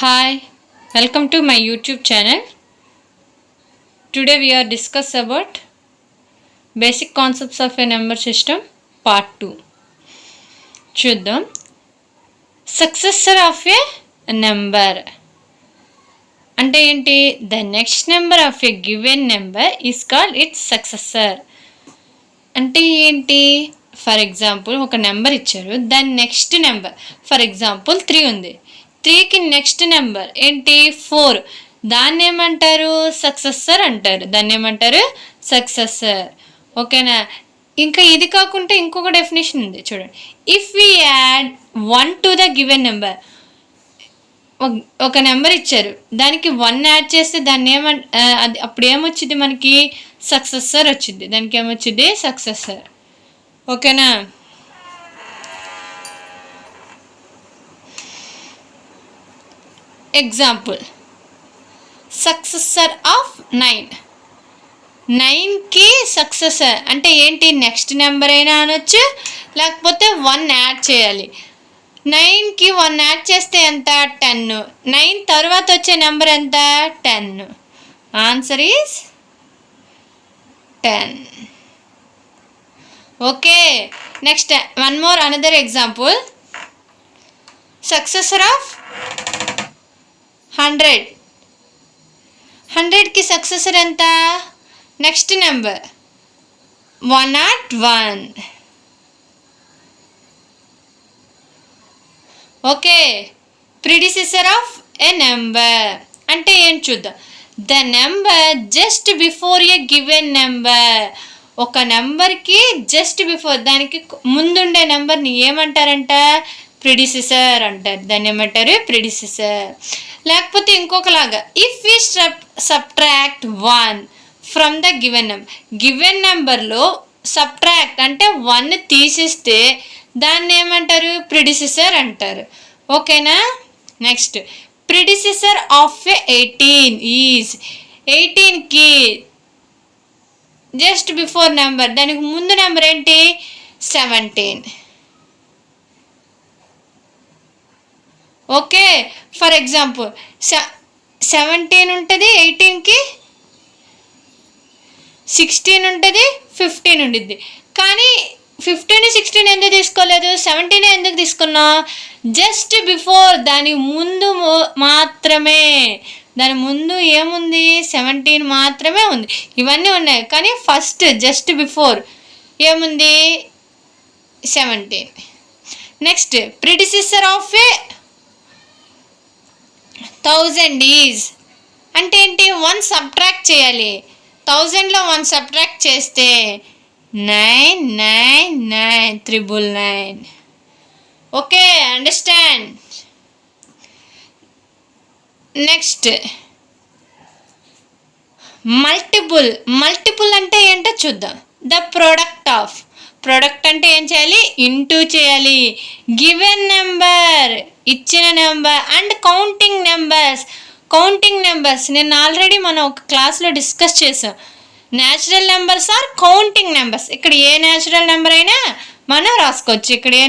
Hi, welcome to my YouTube channel. Today we are discuss about basic concepts of a number system part 2. చూద్దాం. Successor of a number అంటే ఏంటి? The next number of a given number is called its successor. అంటే ఏంటి? For example ఒక number ఇచ్చారు, దాని next number for example 3 ఉంది. 3కి నెక్స్ట్ నెంబర్ ఏంటి? 4. దాన్ని ఏమంటారు? సక్సెసర్ అంటారు. దాన్ని ఏమంటారు? సక్సెసర్. ఓకేనా? ఇంకా ఇది కాకుండా ఇంకొక డెఫినేషన్ ఉంది చూడండి. If we add 1 to the given number, ఒక నెంబర్ ఇచ్చారు, దానికి 1 యాడ్ చేస్తే దాన్ని అది అప్పుడు ఏమొచ్చింది? మనకి సక్సెసర్ వచ్చింది. దానికి ఏమొచ్చింది? సక్సెసర్. ఓకేనా? Example, successor of 9. 9కి సక్సెసర్ అంటే ఏంటి? నెక్స్ట్ నెంబర్ అయినా అనొచ్చు, లేకపోతే 1 యాడ్ చేయాలి. 9కి 1 యాడ్ చేస్తే ఎంత? 10. 9 తర్వాత వచ్చే నెంబర్ ఎంత? 10. Answer is 10. Okay, next one more another example, successor of 100. 100కి సక్సెసర్ ఎంత? Next number 101. Okay, predecessor of a number అంటే ఏంటి చూద్దాం. The number just before a given number. ఒక నెంబర్కి జస్ట్ బిఫోర్, దానికి ముందుండే నెంబర్ని ఏమంటారంట? ప్రిడిసెసర్ అంటారు. దాన్ని ఏమంటారు? ప్రిడిసెసర్. లేకపోతే ఇంకొకలాగా, if we subtract 1 from the given number. Given నెంబర్లో సబ్ట్రాక్ట్ అంటే 1 తీసిస్తే దాన్ని ఏమంటారు? ప్రిడిసెసర్ అంటారు. ఓకేనా? నెక్స్ట్, ప్రిడిసెసర్ ఆఫ్ 18 ఈజ్ 18కి జస్ట్ బిఫోర్ నెంబర్, దానికి ముందు నెంబర్ ఏంటి? 17. ఓకే, ఫర్ ఎగ్జాంపుల్ 17 ఉంటుంది, 18కి 16 ఉంటుంది, 15 ఉండిద్ది. కానీ 15, 16 ఎందుకు తీసుకోలేదు? 17 ఎందుకు తీసుకున్నాం? జస్ట్ బిఫోర్, దాని ముందు మాత్రమే. దాని ముందు ఏముంది? 17 మాత్రమే ఉంది. ఇవన్నీ ఉన్నాయి, కానీ ఫస్ట్ జస్ట్ బిఫోర్ ఏముంది? 17. నెక్స్ట్, ప్రిడిసెసర్ ఆఫ్ 1000 ఈజ్ అంటే ఏంటి? 1 సబ్ట్రాక్ట్ చేయాలి. 1000లో 1 సబ్ట్రాక్ట్ చేస్తే 99999. Okay, understand? Next, multiple. Multiple అంటే ఏంటో చూద్దాం. ద ప్రోడక్ట్ ఆఫ్, ప్రోడక్ట్ అంటే ఏం చేయాలి? ఇంటూ చేయాలి. గివెన్ నెంబర్ ఇచ్చిన number and counting numbers. Counting numbers నేను ఆల్రెడీ మనం ఒక క్లాస్లో డిస్కస్ చేసాం. Natural numbers are counting numbers. ఇక్కడ ఏ న్యాచురల్ నెంబర్ అయినా మనం రాసుకోవచ్చు. ఇక్కడ ఏ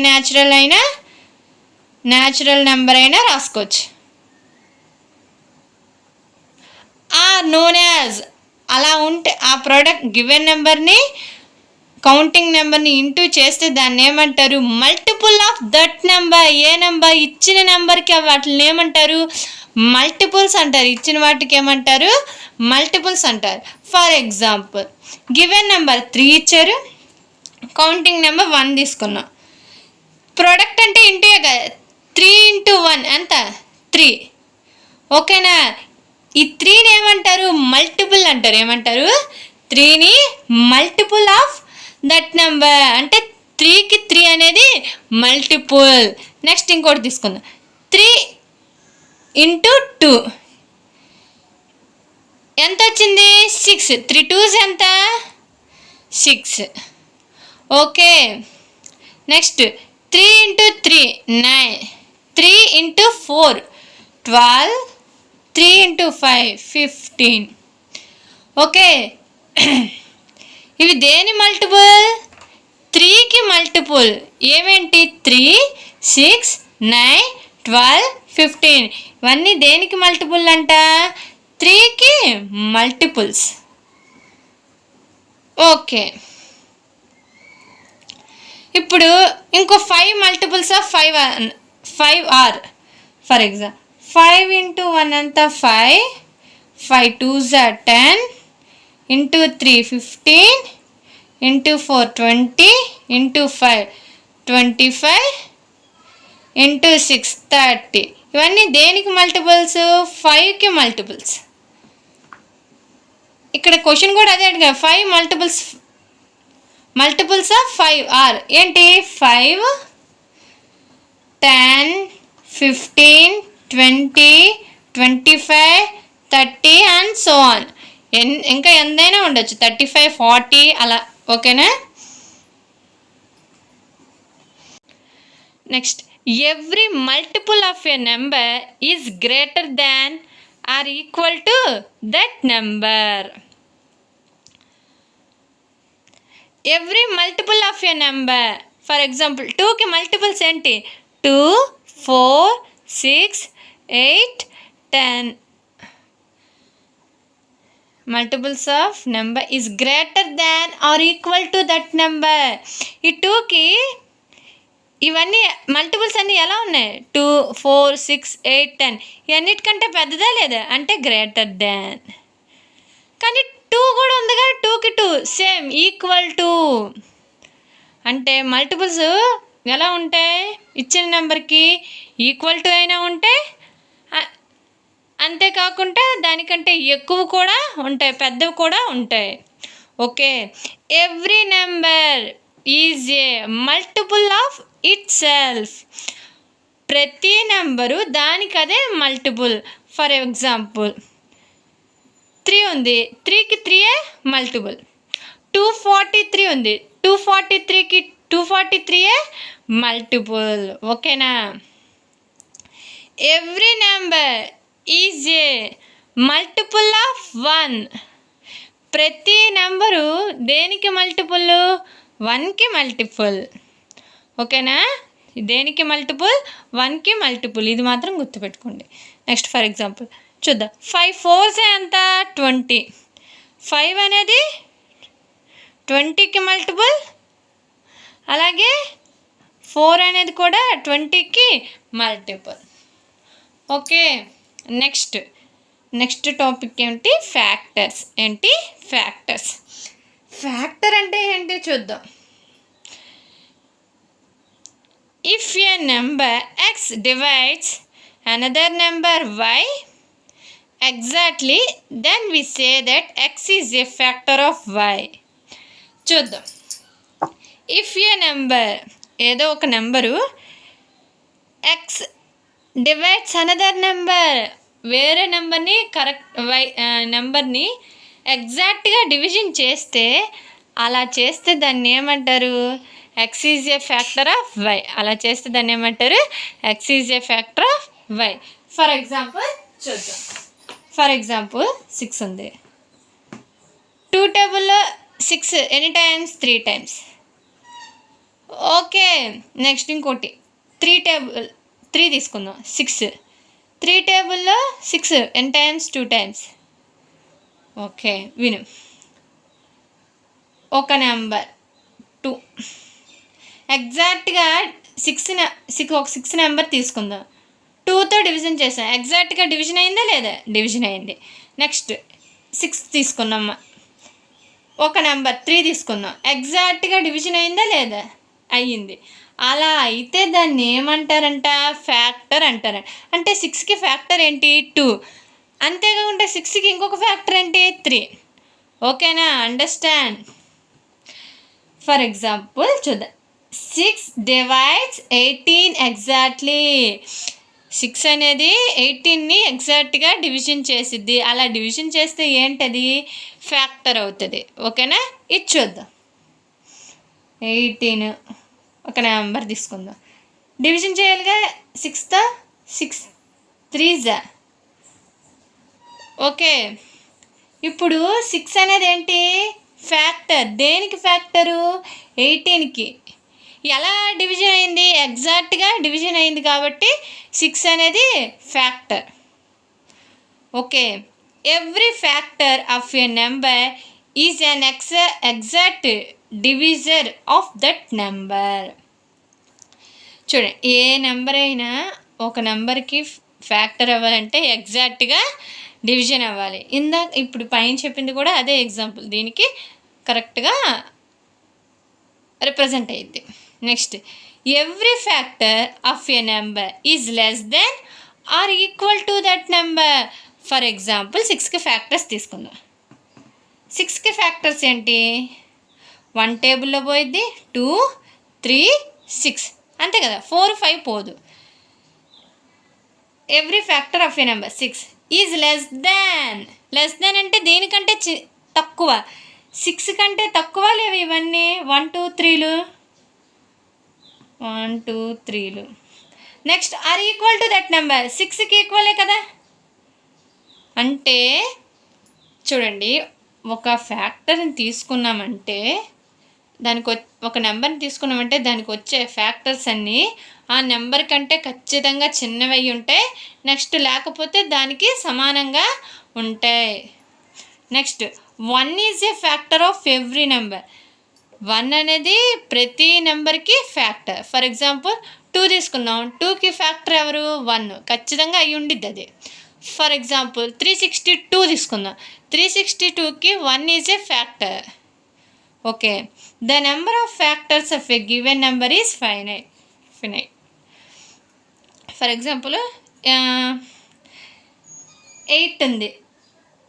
న్యాచురల్ నెంబర్ అయినా రాసుకోవచ్చు. ఆర్ నోన్ యాజ్, అలా ఉంటే ఆ ప్రోడక్ట్ గివెన్ నెంబర్ని కౌంటింగ్ నెంబర్ని ఇంటూ చేస్తే దాన్ని ఏమంటారు? Multiple of that number. A number? ఇచ్చిన నెంబర్కి వాటిని ఏమంటారు? మల్టిపుల్స్ అంటారు. ఇచ్చిన వాటికి ఏమంటారు? మల్టిపుల్స్ అంటారు. ఫర్ ఎగ్జాంపుల్, గివెన్ నెంబర్ 3 ఇచ్చారు, కౌంటింగ్ నెంబర్ 1 తీసుకున్నాం. ప్రోడక్ట్ అంటే ఇంటూ కదా, 3 × 1 ఎంత? 3. ఓకేనా? ఈ 3ని ఏమంటారు? మల్టిపుల్ అంటారు. ఏమంటారు? 3ని మల్టిపుల్ ఆఫ్ దట్ నెంబర్ అంటే 3కి 3 అనేది మల్టిపుల్. నెక్స్ట్ ఇంకోటి తీసుకుందాం. 3 × 2 ఎంత వచ్చింది? 6. 3 2s ఎంత? 6. Okay, next 3 × 3 9. 3 × 4 12. 3 × 5 15. ఓకే, ఇవి దేని మల్టిపుల్? 3కి మల్టిపుల్. ఏమేంటి? 3 6 9 12 15. ఇవన్నీ దేనికి మల్టిపుల్ అంట? 3కి మల్టిపుల్స్. ఓకే, ఇప్పుడు ఇంకో 5 multiples of 5 are. For example 5 into 1 అంతా 5, 5 2s are 10, into 3 15, into 4 20, into 5 25, into 6 30. ఇవన్నీ దేనికి మల్టిపుల్స్? 5కి మల్టిపుల్స్. ఇక్కడ క్వశ్చన్ కూడా అదే అడిగా, 5 మల్టిపుల్స్ ఆఫ్ 5 ఆర్ ఏంటి? 5 10 15 20 25 30 అండ్ సో ఆన్. ఇంకా ఎంతైనా ఉండొచ్చు, 35 40 అలా. ఓకేనా? Next, every multiple of a number is greater than or equal to that number. Every multiple of a number. For example 2కి మల్టిపుల్స్ ఏంటి? 2 4 6 8 10. Multiples of number is greater than or equal to that number. ఈ 2కి ఇవన్నీ multiples అన్నీ ఎలా ఉన్నాయి? 2 4 6 8 10. ఇవన్నిటికంటే పెద్దదా లేదా? అంటే గ్రేటర్ దాన్. కానీ 2 కూడా ఉంది కదా, 2కి 2 సేమ్ ఈక్వల్ టు. అంటే మల్టిపుల్స్ ఎలా ఉంటాయి? ఇచ్చిన నెంబర్కి ఈక్వల్ టు అయినా ఉంటాయి, అంతేకాకుండా దానికంటే ఎక్కువ కూడా ఉంటాయి, పెద్దవి కూడా ఉంటాయి. Okay, every number is a multiple of it self. ప్రతి నెంబరు దానికి అదే మల్టిపుల్. ఫర్ ఎగ్జాంపుల్ 3 ఉంది, 3కి 3 మల్టిపుల్. 243 ఉంది, 243కి 243 మల్టిపుల్. ఓకేనా? Every number is a multiple of 1. ప్రతి నెంబరు దేనికి మల్టిపుల్? 1కి మల్టిపుల్. ఓకేనా? దేనికి మల్టిపుల్? 1కి మల్టిపుల్. ఇది మాత్రం గుర్తుపెట్టుకోండి. నెక్స్ట్ ఫర్ ఎగ్జాంపుల్ చూద్దాం. 5 4s ఎంత? 20. 5 అనేది 20కి మల్టిపుల్, అలాగే 4 అనేది కూడా 20కి మల్టిపుల్. ఓకే, నెక్స్ట్ టాపిక్ ఏంటి? ఫ్యాక్టర్స్. ఏంటి? ఫ్యాక్టర్స్. ఫ్యాక్టర్ అంటే ఏంటి చూద్దాం. If a number x divides another number y exactly, then we say that x is a factor of y. చూద్దాం. ఇఫ్ ఏ నెంబర్, ఏదో ఒక number x divides another number, వేరే నెంబర్ని నెంబర్ని ఎగ్జాక్ట్గా డివిజన్ చేస్తే, అలా చేస్తే దాన్ని ఏమంటారు? x is a factor of y. అలా చేస్తే దాన్ని ఏమంటారు? x is a factor of y. For example చూద్దాం. ఫర్ ఎగ్జాంపుల్ 6 ఉంది. 2 టేబుల్లో 6 ఎన్ని టైమ్స్? 3 టైమ్స్. ఓకే, నెక్స్ట్ ఇంకోటి 3 తీసుకుందాం. 6 3 టేబుల్లో 6 ఎన్ని టైమ్స్? 2 టైమ్స్. ఓకే, విను. ఒక నెంబర్ 2 ఎగ్జాక్ట్గా 6 నెంబర్ తీసుకుందాం. 2తో డివిజన్ చేసాం. ఎగ్జాక్ట్గా డివిజన్ అయిందా లేదా? డివిజన్ అయింది. నెక్స్ట్ 6 తీసుకున్నాం. ఒక నెంబర్ 3 తీసుకుందాం. ఎగ్జాక్ట్గా డివిజన్ అయిందా లేదా? అయ్యింది. అలా అయితే దాన్ని ఏమంటారంట? ఫ్యాక్టర్ అంటారు. అంటే 6కి ఫ్యాక్టర్ ఏంటి? 2. అంతేకాకుండా 6కి ఇంకొక ఫ్యాక్టర్ ఏంటి? 3. ఓకేనా? అండర్స్టాండ్. ఫర్ ఎగ్జాంపుల్ చూద్దాం. 6 డివైడ్స్ 18 ఎగ్జాక్ట్లీ. 6 అనేది 18ని ఎగ్జాక్ట్గా డివిజన్ చేసిద్ది. అలా డివిజన్ చేస్తే ఏంటది? ఫ్యాక్టర్ అవుతుంది. ఓకేనా? ఇది చూద్దాం. 18 ఒక నెంబర్ తీసుకుందాం. డివిజన్ చేయాలిగా 6తో. 6 3s. ఓకే, ఇప్పుడు 6 అనేది ఏంటి? ఫ్యాక్టర్. దేనికి ఫ్యాక్టరు? 18కి. ఎలా డివిజన్ అయింది? ఎగ్జాక్ట్గా డివిజన్ అయింది కాబట్టి 6 అనేది factor. Okay, every factor of a number is an exact divisor of that number. చూడండి, ఏ నెంబర్ అయినా ఒక నెంబర్కి ఫ్యాక్టర్ అవ్వాలంటే ఎగ్జాక్ట్గా డివిజన్ అవ్వాలి. ఇప్పుడు పైన చెప్పింది కూడా అదే ఎగ్జాంపుల్, దీనికి కరెక్ట్గా రిప్రజెంట్ అయ్యింది. Next, every factor of a number is less than or equal to that number. For example 6కి ఫ్యాక్టర్స్ తీసుకుందాం. 6కి ఫ్యాక్టర్స్ ఏంటి? 1 టేబుల్లో పోయిద్ది, 2, 3, 6 అంతే కదా, 4, 5 పోదు. Every factor of a number 6 is less than అంటే దీనికంటే తక్కువ. 6 కంటే తక్కువ లేవు ఇవన్నీ, 1, 2, 3లు. 1, 2, 3లు. Next, or equal to that number. 6కి ఈక్వలే కదా. అంటే చూడండి, ఒక ఫ్యాక్టర్ని తీసుకున్నామంటే ఒక నెంబర్ని తీసుకున్నామంటే దానికి వచ్చే ఫ్యాక్టర్స్ అన్నీ ఆ నెంబర్ కంటే ఖచ్చితంగా చిన్నవి ఉంటాయి. నెక్స్ట్, లేకపోతే దానికి సమానంగా ఉంటాయి. Next, 1 is a factor of every number. 1 అనేది ప్రతి నెంబర్కి ఫ్యాక్టర్. ఫర్ ఎగ్జాంపుల్ 2 తీసుకుందాం, 2కి ఫ్యాక్టర్ ఎవరు? 1 ఖచ్చితంగా అయి ఉండిద్ది అది. ఫర్ ఎగ్జాంపుల్ 362 తీసుకుందాం, 362కి 1 is a factor. Okay, the number of factors of a given number is finite. For example 8 ఉంది,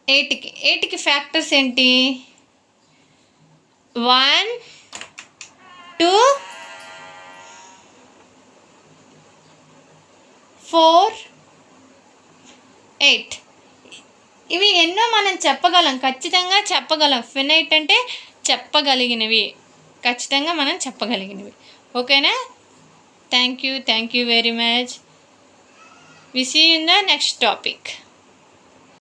8కి ఫ్యాక్టర్స్ ఏంటి? 1, 2, 4, 8. ఇవి ఎన్నో మనం చెప్పగలం, ఖచ్చితంగా చెప్పగలం. ఫినైట్ అంటే చెప్పగలిగినవి, ఖచ్చితంగా మనం చెప్పగలిగినవి. ఓకేనా? Thank you very much. We see you in the next topic.